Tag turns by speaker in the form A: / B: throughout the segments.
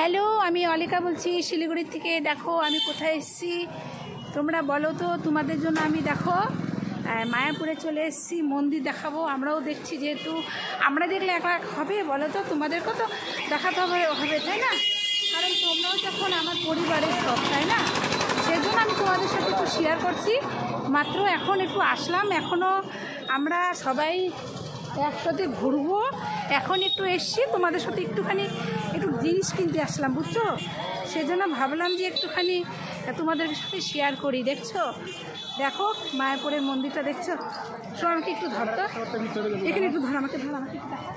A: Hello, আমি অলিকা বলছি শিলিগুড়ি থেকে। দেখো আমি কোথায় এসেছি তোমরা বলো তো। তোমাদের জন্য আমি দেখো মায়াপুরে চলে এসেছি, মন্দির দেখাবো। আমরাও দেখছি, যেহেতু আমরা দেখলে এক হবে বলো তো, তোমাদেরকেও তো দেখাতে হবে তাই না? কারণ তোমরাও যখন আমার পরিবারের সব, তাই না? সেই জন্য আমি তোমাদের সাথে একটু শেয়ার করছি। মাত্র এখন একটু আসলাম, এখনও আমরা সবাই একসাথে ঘুরবো। এখন একটু এসছি তোমাদের সাথে একটু জিনিস কিনতে আসলাম, বুঝছো? সেজন্য ভাবলাম যে একটুখানি তোমাদের সাথে শেয়ার করি। দেখছো, দেখো মায়াপুরের মন্দিরটা দেখছো। সো আমাকে একটু ধরতো, এখানে একটু ধর, আমাকে একটু দেখো।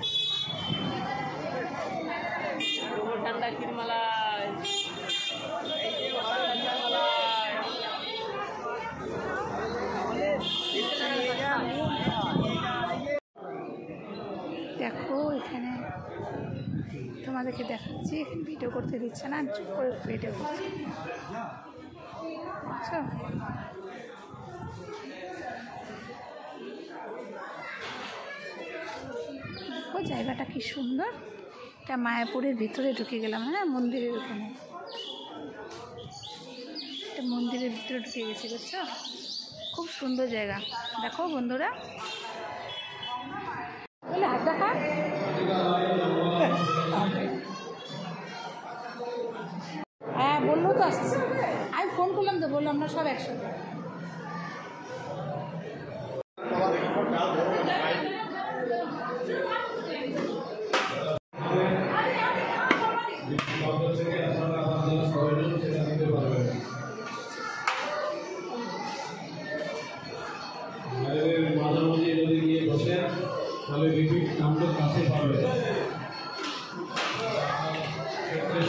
A: দেখো এখানে তোমাদেরকে দেখাচ্ছি, এখানে ভিডিও করতে দিচ্ছে না, চুপ করে ভিডিও করছি। আচ্ছা, দেখো জায়গাটা কি সুন্দর। এটা মায়াপুরের ভিতরে ঢুকে গেলাম। হ্যাঁ, মন্দিরের ওখানে, এটা মন্দিরের ভিতরে ঢুকে গেছি, বুঝছো? খুব সুন্দর জায়গা। দেখো বন্ধুরা, বলে হাত দেখা। হ্যাঁ বললো তো আসছে, আমি ফোন করলাম তো, বললাম না সব একসাথে।
B: মাঝামাঝি যদি গিয়ে বসে তাহলে রিপিট কাউন্টার কাছে পাবে,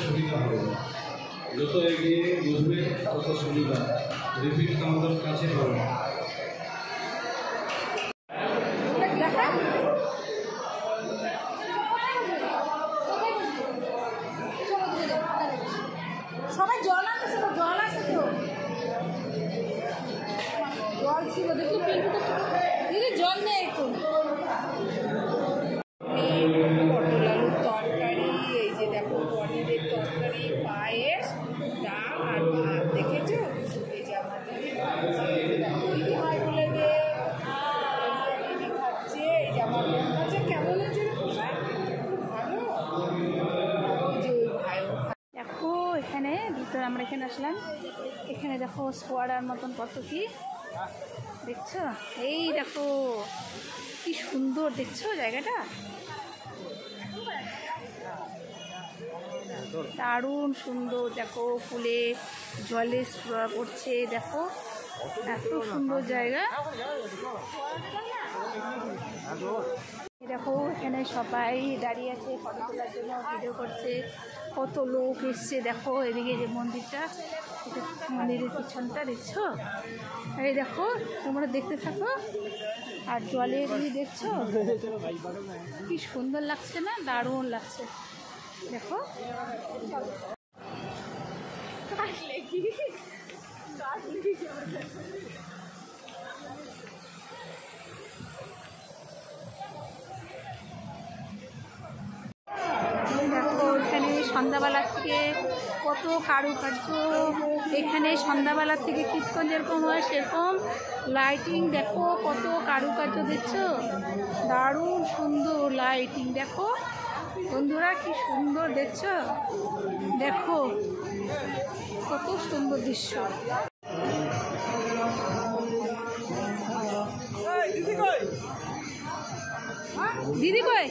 B: সুবিধা হবে। যত এগিয়ে বসবে তত সুবিধা, রিপিট কাউন্টার কাছে পাবে।
A: সবাই জল আছে তো, জল আছে তো, জল ছিল দেখি দিদি, জল নেই একটু। পটল আলুর তরকারি, এই যে দেখো পনিরের তরকারি, পায়েস, ডাল আর ভাত। দেখেছো, এই যে আমার দিদি খাচ্ছে, দিদি ভাই বলে দে দিদি খাচ্ছে, এই যে আমার বোন খাচ্ছে। কেমন হয়েছে রে পোশাক? খুব ভালো। ওই যে ওই ভাইও দেখো এখানে ভিতরে, আমরা এখানে আসলাম। এখানে দেখো ফোয়ারার মতন কত কি দেখছো। এই দেখো কি সুন্দর, দেখছো জায়গাটা দারুণ সুন্দর। দেখো ফুলে জলে পড়ছে, দেখো এত সুন্দর জায়গা। দেখো এখানে সবাই দাঁড়িয়ে আছে ফটো তোলার জন্য, ভিডিও করছে। কত লোক এসছে দেখো। এদিকে যে মন্দিরটা, মন্দিরের পিছনটা দেখছো। এই দেখো, তোমরা দেখতে থাকো। আর জলে এদিকে দেখছো কি সুন্দর লাগছে না? দারুণ লাগছে। দেখো এখানে সন্ধ্যাবেলা থেকে কত কারুকার্য। এখানে সন্ধ্যাবেলা থেকে কীর্তন যেরকম হয় সেরকম লাইটিং। দেখো কত কারুকার্য দেখছো, দারুণ সুন্দর লাইটিং। দেখো বন্ধুরা কি সুন্দর দেখছো, দেখো কত সুন্দর দৃশ্য। দিদি কই?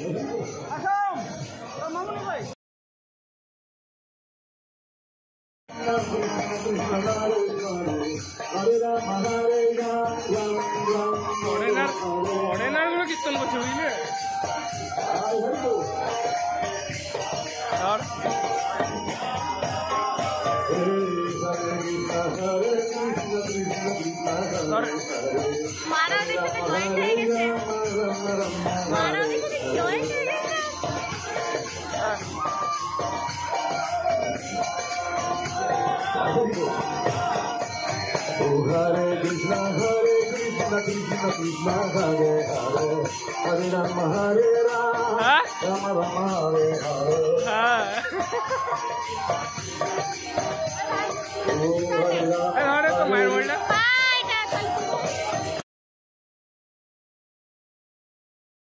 C: অরেনারগুলো কীর্তন করছে, বুঝলে? আর
D: মারা দেখে জয়েন্ট হয়ে গেছে, মারা দেখে জয়েন্ট হয়ে গেছে।
B: Hare Krishna Krishna Krishna Hare Hare
E: Hare Rama Hare Rama Rama Rama Hare Hare
C: হ্যাঁ